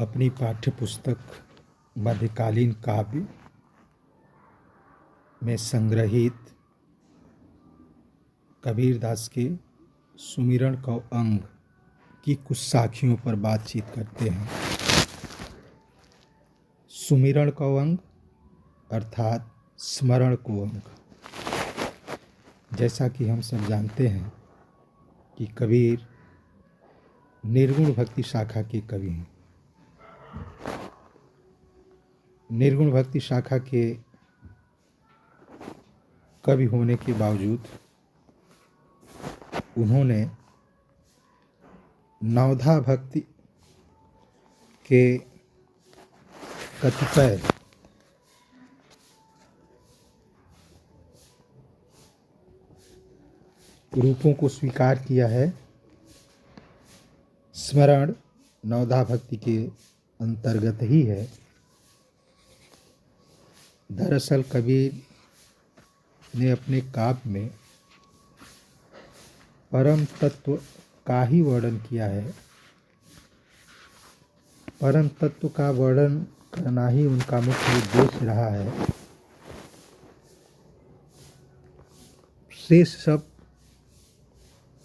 अपनी पाठ्य पुस्तक मध्यकालीन काव्य में संग्रहित कबीरदास के सुमिरन कौअंग की कुछ साखियों पर बातचीत करते हैं। सुमिरन कौअंग अर्थात स्मरण कौअंग। जैसा कि हम सब जानते हैं कि कबीर निर्गुण भक्ति शाखा के कवि हैं। निर्गुण भक्ति शाखा के कवि होने के बावजूद उन्होंने नवधा भक्ति के कतिपय रूपों को स्वीकार किया है। स्मरण नवधा भक्ति के अंतर्गत ही है। दरअसल कबीर ने अपने काव्य में परम तत्व का ही वर्णन किया है। परम तत्व का वर्णन करना ही उनका मुख्य उद्देश्य रहा है। शेष सब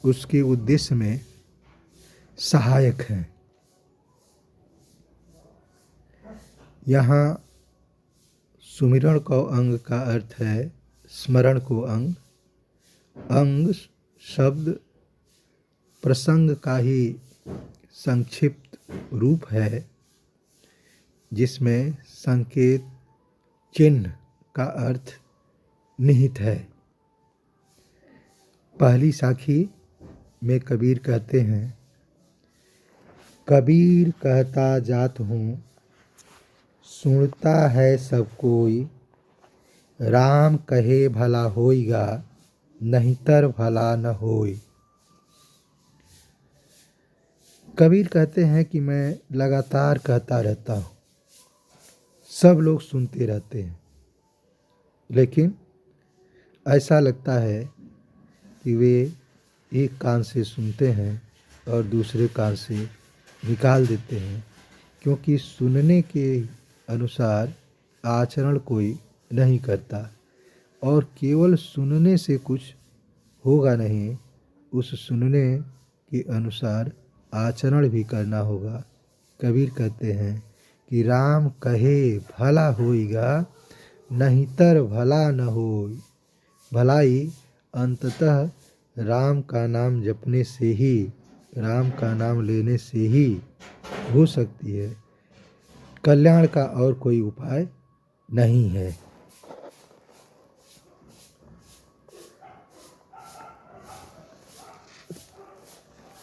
उसके उद्देश्य में सहायक हैं। यहाँ सुमिरन कौअंग का अर्थ है स्मरण कौअंग। अंग शब्द प्रसंग का ही संक्षिप्त रूप है, जिसमें संकेत चिन्ह का अर्थ निहित है। पहली साखी में कबीर कहते हैं, कबीर कहता जात हूँ सुनता है सब कोई, राम कहे भला होइगा नहितर भला न होई। कबीर कहते हैं कि मैं लगातार कहता रहता हूँ, सब लोग सुनते रहते हैं, लेकिन ऐसा लगता है कि वे एक कान से सुनते हैं और दूसरे कान से निकाल देते हैं, क्योंकि सुनने के अनुसार आचरण कोई नहीं करता और केवल सुनने से कुछ होगा नहीं, उस सुनने के अनुसार आचरण भी करना होगा। कबीर कहते हैं कि राम कहे भला होइगा नहितर भला न होई। भलाई अंततः राम का नाम जपने से ही, राम का नाम लेने से ही हो सकती है। कल्याण का और कोई उपाय नहीं है।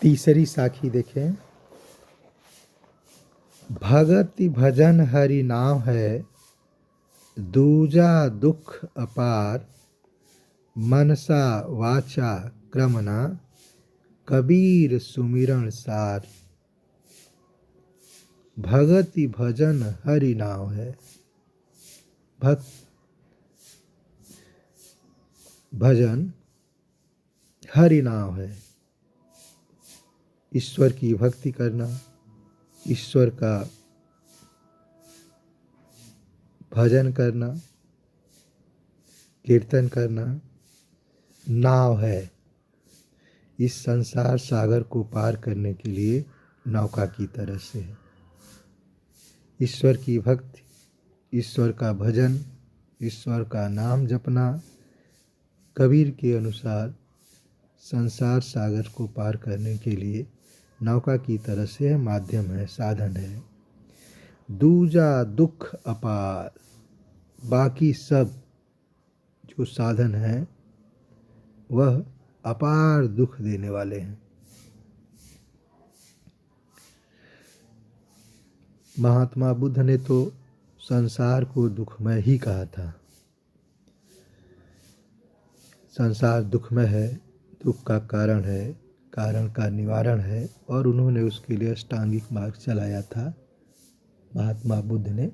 तीसरी साखी देखें, भगति भजन हरि नाम है, दूजा दुख अपार, मनसा वाचा क्रमना, कबीर सुमिरन सार। भगति भजन हरि नाम है। भजन हरि नाम है। ईश्वर की भक्ति करना, ईश्वर का भजन करना, कीर्तन करना नाव है। इस संसार सागर को पार करने के लिए नौका की तरह से है। ईश्वर की भक्ति, ईश्वर का भजन, ईश्वर का नाम जपना कबीर के अनुसार संसार सागर को पार करने के लिए नौका की तरह से माध्यम है, साधन है। दूजा दुख अपार, बाकी सब जो साधन है वह अपार दुख देने वाले हैं। महात्मा बुद्ध ने तो संसार को दुखमय ही कहा था। संसार दुखमय है, दुख का कारण है, कारण का निवारण है, और उन्होंने उसके लिए अष्टांगिक मार्ग चलाया था महात्मा बुद्ध ने।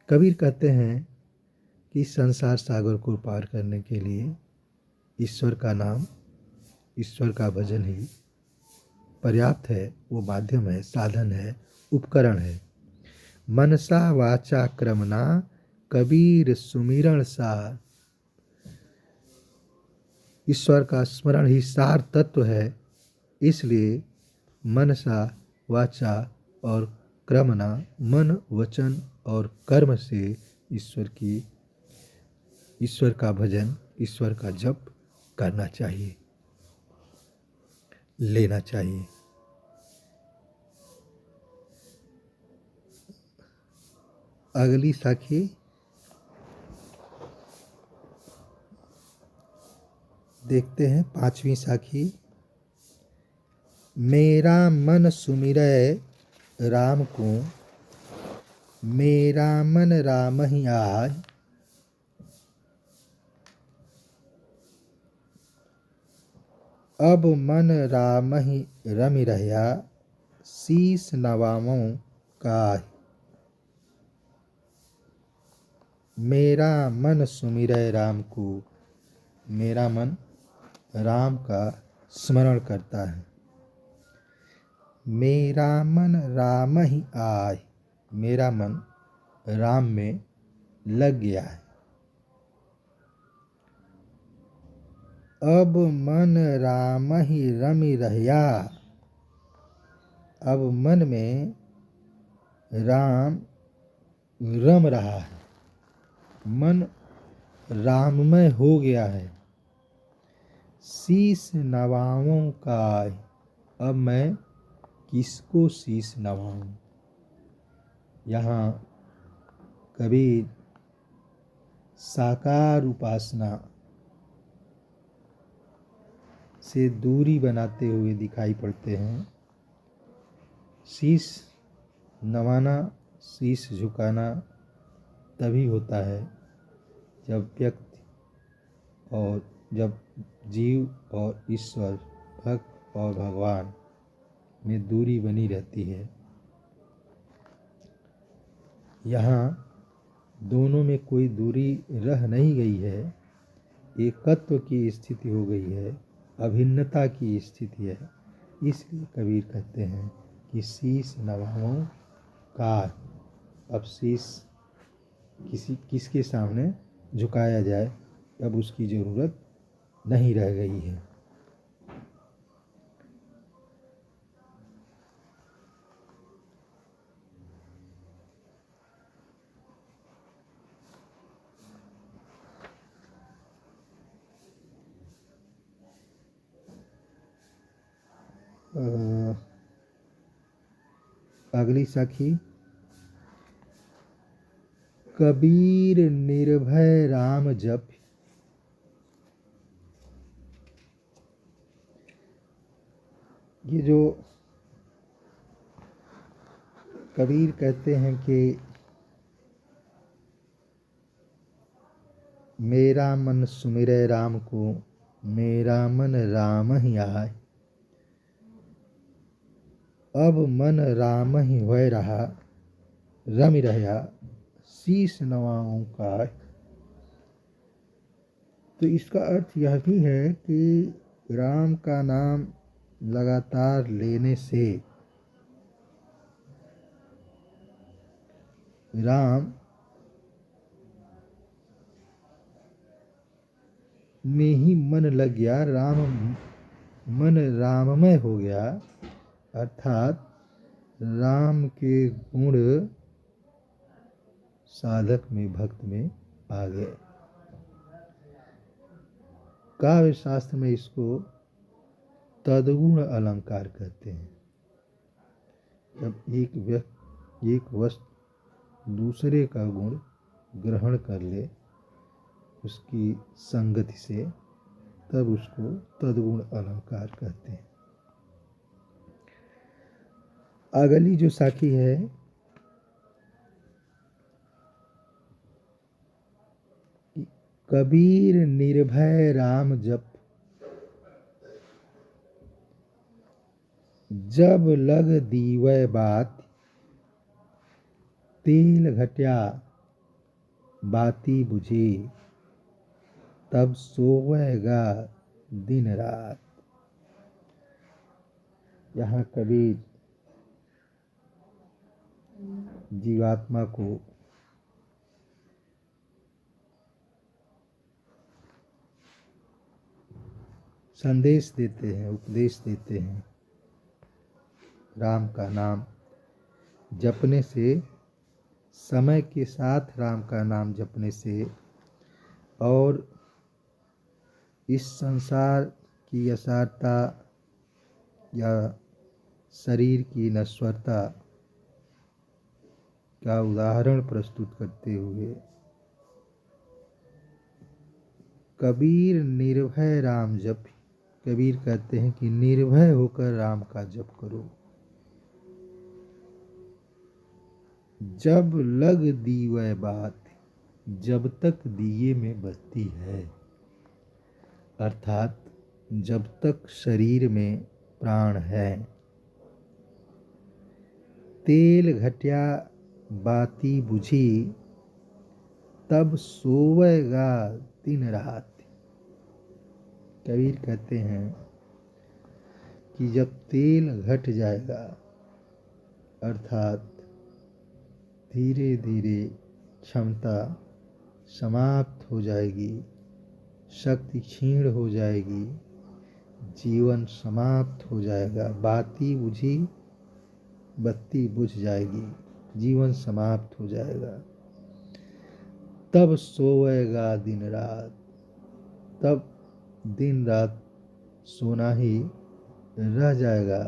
कबीर कहते हैं कि संसार सागर को पार करने के लिए ईश्वर का नाम, ईश्वर का भजन ही पर्याप्त है, वो माध्यम है, साधन है, उपकरण है। मनसा वाचा क्रमना कबीर सुमिरण सार। ईश्वर का स्मरण ही सार तत्व है, इसलिए मनसा वाचा और क्रमना, मन वचन और कर्म से ईश्वर का भजन, ईश्वर का जप करना चाहिए, लेना चाहिए। अगली साखी देखते हैं, 5वीं साखी। मेरा मन सुमिरै राम को, मेरा मन राम ही आय। अब मन राम ही रमि रहया, शीस नवामों काहि। मेरा मन सुमिरै राम को, मेरा मन राम का स्मरण करता है। मेरा मन राम ही आय, मेरा मन राम में लग गया है। अब मन राम ही रमि रहया, अब मन में राम रम रहा है, मन राममय हो गया है। शीस नवाऊं का, अब मैं किसको शीस नवाऊं। यहाँ कबीर साकार उपासना से दूरी बनाते हुए दिखाई पड़ते हैं। शीश नवाना, शीश झुकाना तभी होता है जब व्यक्ति और जब जीव और ईश्वर, भक्त और भगवान में दूरी बनी रहती है। यहाँ दोनों में कोई दूरी रह नहीं गई है, एकत्व की स्थिति हो गई है, अभिन्नता की स्थिति है। इसलिए कबीर कहते हैं कि शीश नवाओं का, अब शीश किसके सामने झुकाया जाए, अब उसकी ज़रूरत नहीं रह गई है। अगली साखी। कबीर निर्भय राम जप, ये जो कबीर कहते हैं कि मेरा मन सुमिरै राम को, मेरा मन राम ही आय। अब मन राम ही होय रहा, रमि रहया, शीश नवाऊं का। तो इसका अर्थ यह भी है कि राम का नाम लगातार लेने से राम में ही मन लग गया, मन राममय हो गया, अर्थात राम के गुण साधक में, भक्त में आ गए। काव्य शास्त्र में इसको तद्गुण अलंकार कहते हैं। जब एक वस्तु दूसरे का गुण ग्रहण कर ले उसकी संगति से, तब उसको तद्गुण अलंकार कहते हैं। अगली जो साखी है, कबीर निर्भय राम जप, जब लग दीवै बात, तेल घट्या बाती बुझे, तब सोवेगा दिन रात। यहाँ कबीर जीवात्मा को संदेश देते हैं, उपदेश देते हैं। राम का नाम जपने से, समय के साथ राम का नाम जपने से और इस संसार की असारता या शरीर की नश्वरता का उदाहरण प्रस्तुत करते हुए कबीर निर्भय राम जप, कबीर कहते हैं कि निर्भय होकर राम का जप करो। जब लग दीवै बात, जब तक दिए में बत्ती है, अर्थात जब तक शरीर में प्राण है। तेल घटिया बाती बुझी, तब सोवेगा दिन रात। कबीर कहते हैं कि जब तेल घट जाएगा, अर्थात धीरे धीरे क्षमता समाप्त हो जाएगी, शक्ति क्षीण हो जाएगी, जीवन समाप्त हो जाएगा। बाती बुझी, बत्ती बुझ जाएगी, जीवन समाप्त हो जाएगा। तब सोएगा दिन रात, तब दिन रात सोना ही रह जाएगा,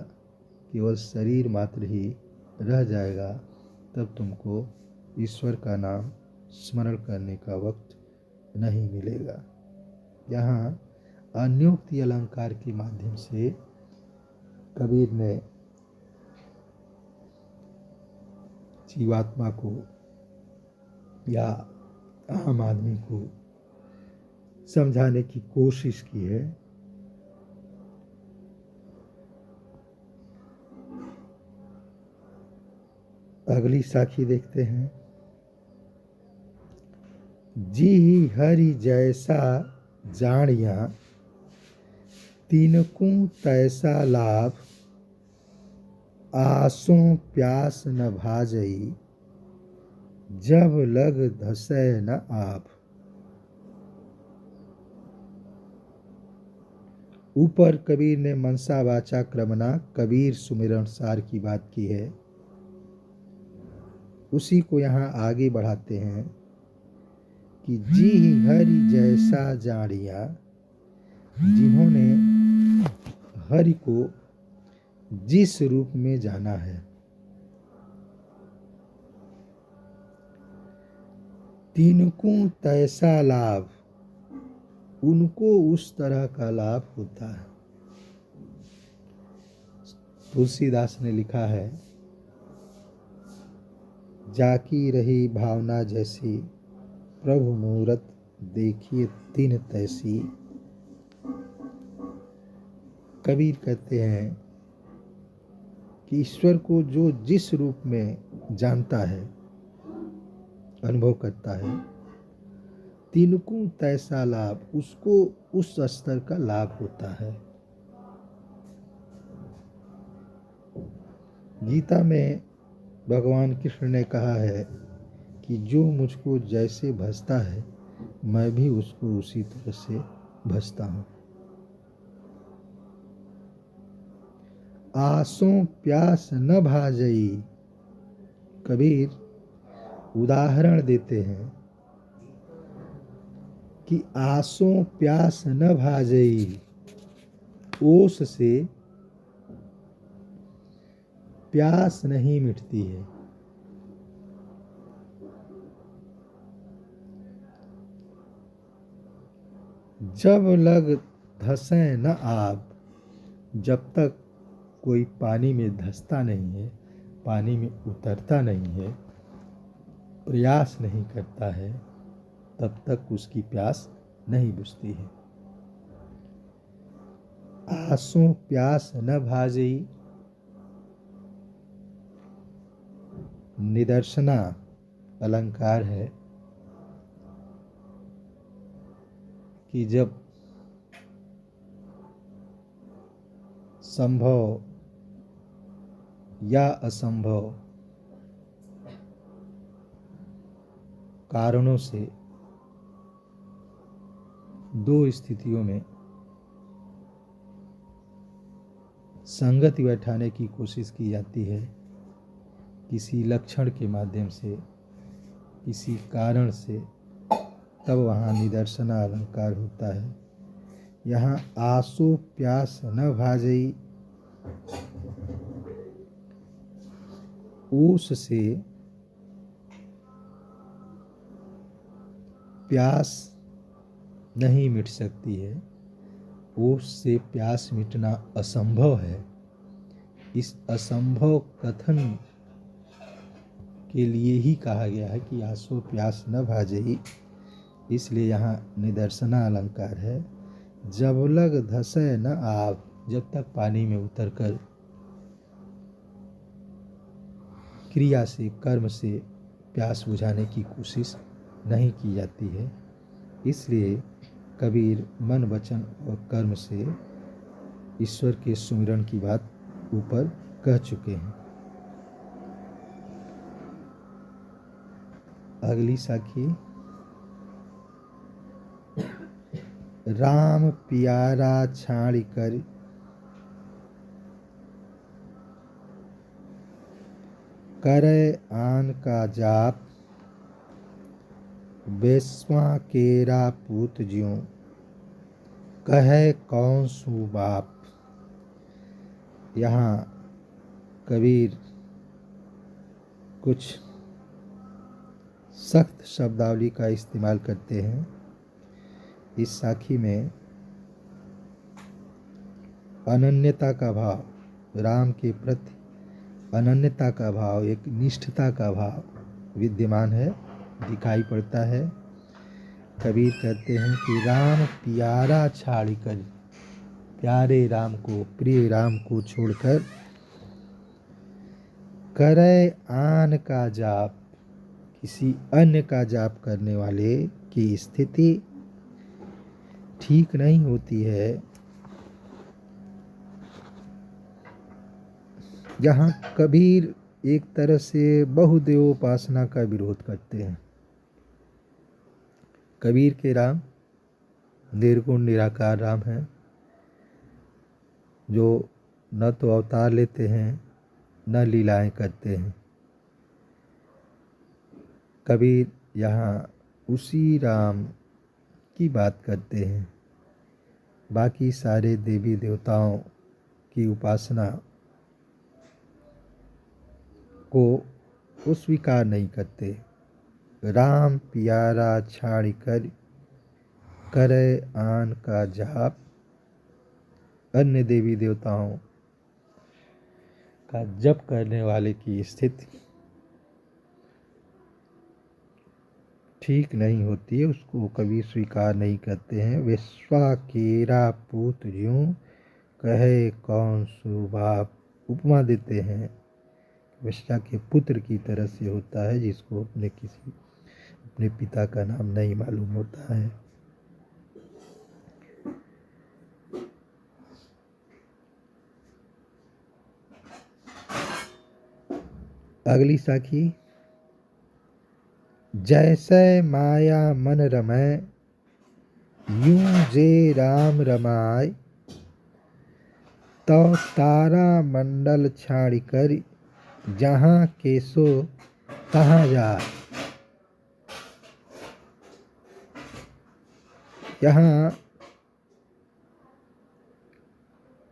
केवल शरीर मात्र ही रह जाएगा। तब तुमको ईश्वर का नाम स्मरण करने का वक्त नहीं मिलेगा। यहाँ अन्योक्ति अलंकार के माध्यम से कबीर ने जीवात्मा को या आम आदमी को समझाने की कोशिश की है। अगली साखी देखते हैं। जी हरि जैसा जानिया, तिनको तैसा लाभ, आसों प्यास न भाजई, जब लग धसै न आप। ऊपर कबीर ने मनसा वाचा क्रमना कबीर सुमिरन सार की बात की है, उसी को यहाँ आगे बढ़ाते हैं कि जी हरि जैसा जानिया, जिन्होंने हरि को जिस रूप में जाना है, तिनको तैसा लाभ, उनको उस तरह का लाभ होता है। तुलसीदास ने लिखा है, जाकी रही भावना जैसी, प्रभु मूरत देखिए तीन तैसी। कबीर कहते हैं कि ईश्वर को जो जिस रूप में जानता है, अनुभव करता है, तिनको तैसा लाभ, उसको उस स्तर का लाभ होता है। गीता में भगवान कृष्ण ने कहा है कि जो मुझको जैसे भजता है, मैं भी उसको उसी तरह से भजता हूँ। आसों प्यास न भाजई, कबीर उदाहरण देते हैं कि आसों प्यास न भाजई, ओस से प्यास नहीं मिटती है। जब लग धसें न आब, जब तक कोई पानी में धंसता नहीं है, पानी में उतरता नहीं है, प्रयास नहीं करता है, तब तक उसकी प्यास नहीं बुझती है। आसों प्यास न भाजई, निदर्शना अलंकार है कि जब संभव या असंभव कारणों से दो स्थितियों में संगति बैठाने की कोशिश की जाती है, किसी लक्षण के माध्यम से, किसी कारण से, तब वहाँ निदर्शन अलंकार होता है। यहाँ आसो प्यास न भाजई, ओस से प्यास नहीं मिट सकती है, ओस से प्यास मिटना असंभव है। इस असंभव कथन के लिए ही कहा गया है कि आसो प्यास न भाजई, इसलिए यहाँ निदर्शना अलंकार है। जब लग धसै न आब, जब तक पानी में उतरकर क्रिया से, कर्म से प्यास बुझाने की कोशिश नहीं की जाती है। इसलिए कबीर मन, वचन और कर्म से ईश्वर के सुमिरन की बात ऊपर कह चुके हैं। अगली साखी, राम पियारा छाड़ी कर, करे आन का जाप, बेस्वा केरा पूत ज्यों, कहे कौन सु बाप। यहाँ कबीर कुछ सख्त शब्दावली का इस्तेमाल करते हैं। इस साखी में अनन्यता का भाव, राम के प्रति अनन्यता का भाव, एक निष्ठता का भाव विद्यमान है, दिखाई पड़ता है। कबीर कहते हैं कि राम प्यारा छाड़ी कर, प्यारे राम को, प्रिय राम को छोड़कर, करे आन का जाप, किसी अन्य का जाप करने वाले की स्थिति ठीक नहीं होती है। यहाँ कबीर एक तरह से बहुदेवोपासना का विरोध करते हैं। कबीर के राम निर्गुण निराकार राम हैं, जो न तो अवतार लेते हैं न लीलाएं करते हैं। कबीर यहाँ उसी राम की बात करते हैं, बाकी सारे देवी देवताओं की उपासना को वो स्वीकार नहीं करते। राम प्यारा छाड़ी कर, करे आन का जाप, अन्य देवी देवताओं का जप करने वाले की स्थिति ठीक नहीं होती है, उसको कभी स्वीकार नहीं करते हैं। विश्वा केरा पूत ज्यों, कहे कौन सु बाप। उपमा देते हैं, विश्वा के पुत्र की तरह से होता है जिसको अपने पिता का नाम नहीं मालूम होता है। अगली साखी, जैसे माया मन रमै, यूं जे राम रमाय, तो तारा मंडल छाड़ कर, जहाँ केसो तहाँ जाए। यहाँ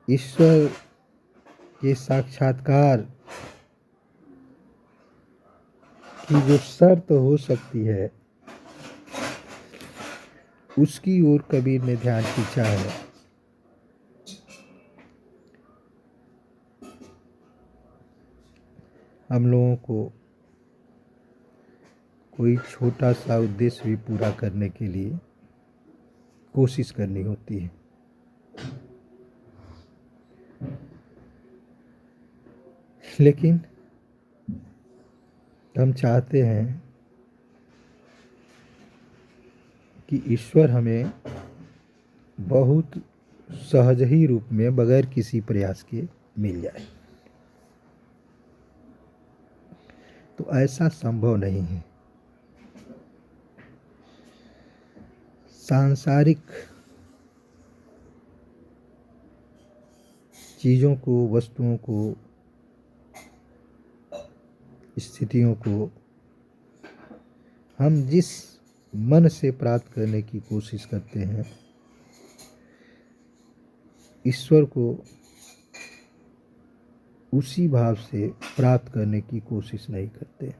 ईश्वर के साक्षात्कार की जो शर्त हो सकती है, उसकी ओर कबीर ने ध्यान खींचा है। हम लोगों को कोई छोटा सा उद्देश्य भी पूरा करने के लिए कोशिश करनी होती है। लेकिन हम चाहते हैं कि ईश्वर हमें बहुत सहज ही रूप में, बगैर किसी प्रयास के मिल जाए। तो ऐसा संभव नहीं है। सांसारिक चीज़ों को, वस्तुओं को, स्थितियों को हम जिस मन से प्राप्त करने की कोशिश करते हैं, ईश्वर को उसी भाव से प्राप्त करने की कोशिश नहीं करते।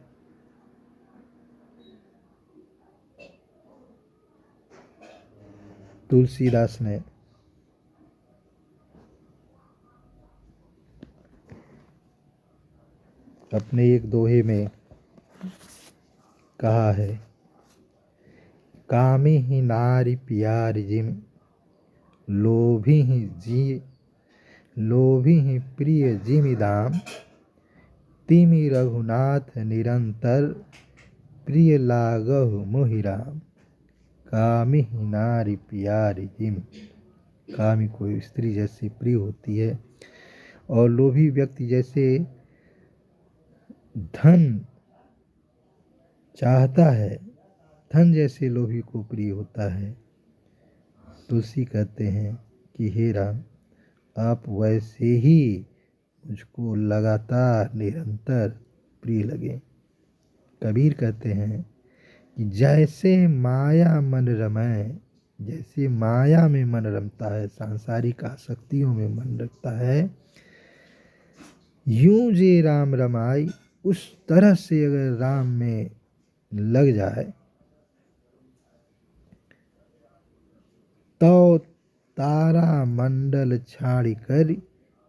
तुलसीदास ने अपने एक दोहे में कहा है, कामी ही नारी प्यारी जिम, लोभी ही प्रिय जिमि दाम, तिमि रघुनाथ निरंतर, प्रिय लागहु मोहि राम। कामी ही नारी प्यारी जिम, कामी कोई स्त्री जैसे प्रिय होती है, और लोभी व्यक्ति जैसे धन चाहता है, धन जैसे लोभी को प्रिय होता है। तुलसी कहते हैं कि हे राम, आप वैसे ही मुझको लगातार निरंतर प्रिय लगे। कबीर कहते हैं कि जैसे माया मन रमय, जैसे माया में मन रमता है, सांसारिक आसक्तियों में मन रखता है, यूं जे राम रमाई, उस तरह से अगर राम में लग जाए तो तारा मंडल छाड़ी कर,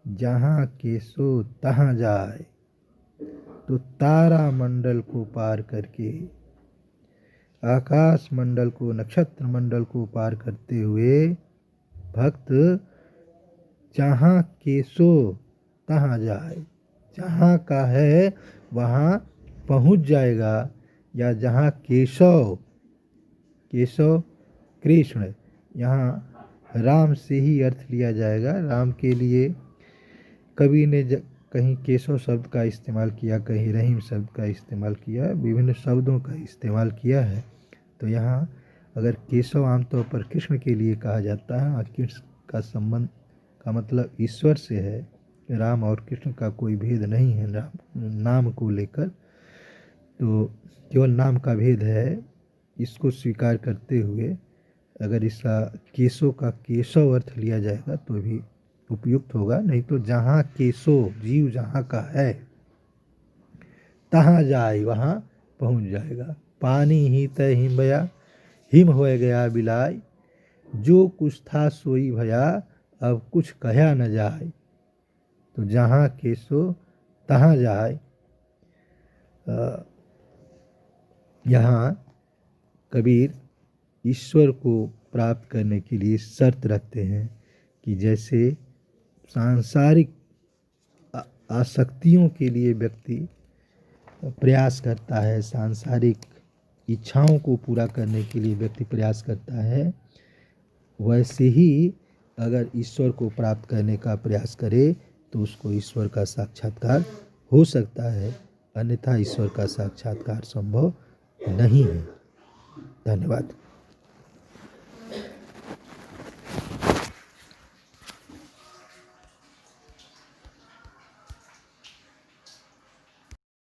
जहाँ केसो तहाँ जाए। तो तारा मंडल को पार करके, आकाश मंडल को, नक्षत्र मंडल को पार करते हुए भक्त जहाँ केसो तहाँ जाए, जहाँ का है वहाँ पहुँच जाएगा। या जहाँ केशव, केशव कृष्ण, यहाँ राम से ही अर्थ लिया जाएगा। राम के लिए कवि ने कहीं केशव शब्द का इस्तेमाल किया, कहीं रहीम शब्द का इस्तेमाल किया, विभिन्न शब्दों का इस्तेमाल किया है। तो यहाँ अगर केशव आमतौर पर कृष्ण के लिए कहा जाता है, और कृष्ण का संबंध का मतलब ईश्वर से है, राम और कृष्ण का कोई भेद नहीं है नाम को लेकर, तो केवल नाम का भेद है। इसको स्वीकार करते हुए अगर इसका केशव का केशव अर्थ लिया जाएगा तो भी उपयुक्त होगा। नहीं तो जहाँ केशव जीव जहाँ का है तहाँ जाए, वहाँ पहुँच जाएगा। पानी ही तय हिम भया, हिम हो गया बिलाय, जो कुछ था सोई भया, अब कुछ कहा न जाए। तो जहाँ केशव तहाँ जाए। यहाँ कबीर ईश्वर को प्राप्त करने के लिए शर्त रखते हैं कि जैसे सांसारिक आसक्तियों के लिए व्यक्ति प्रयास करता है, सांसारिक इच्छाओं को पूरा करने के लिए व्यक्ति प्रयास करता है, वैसे ही अगर ईश्वर को प्राप्त करने का प्रयास करे तो उसको ईश्वर का साक्षात्कार हो सकता है, अन्यथा ईश्वर का साक्षात्कार संभव नहीं है। धन्यवाद।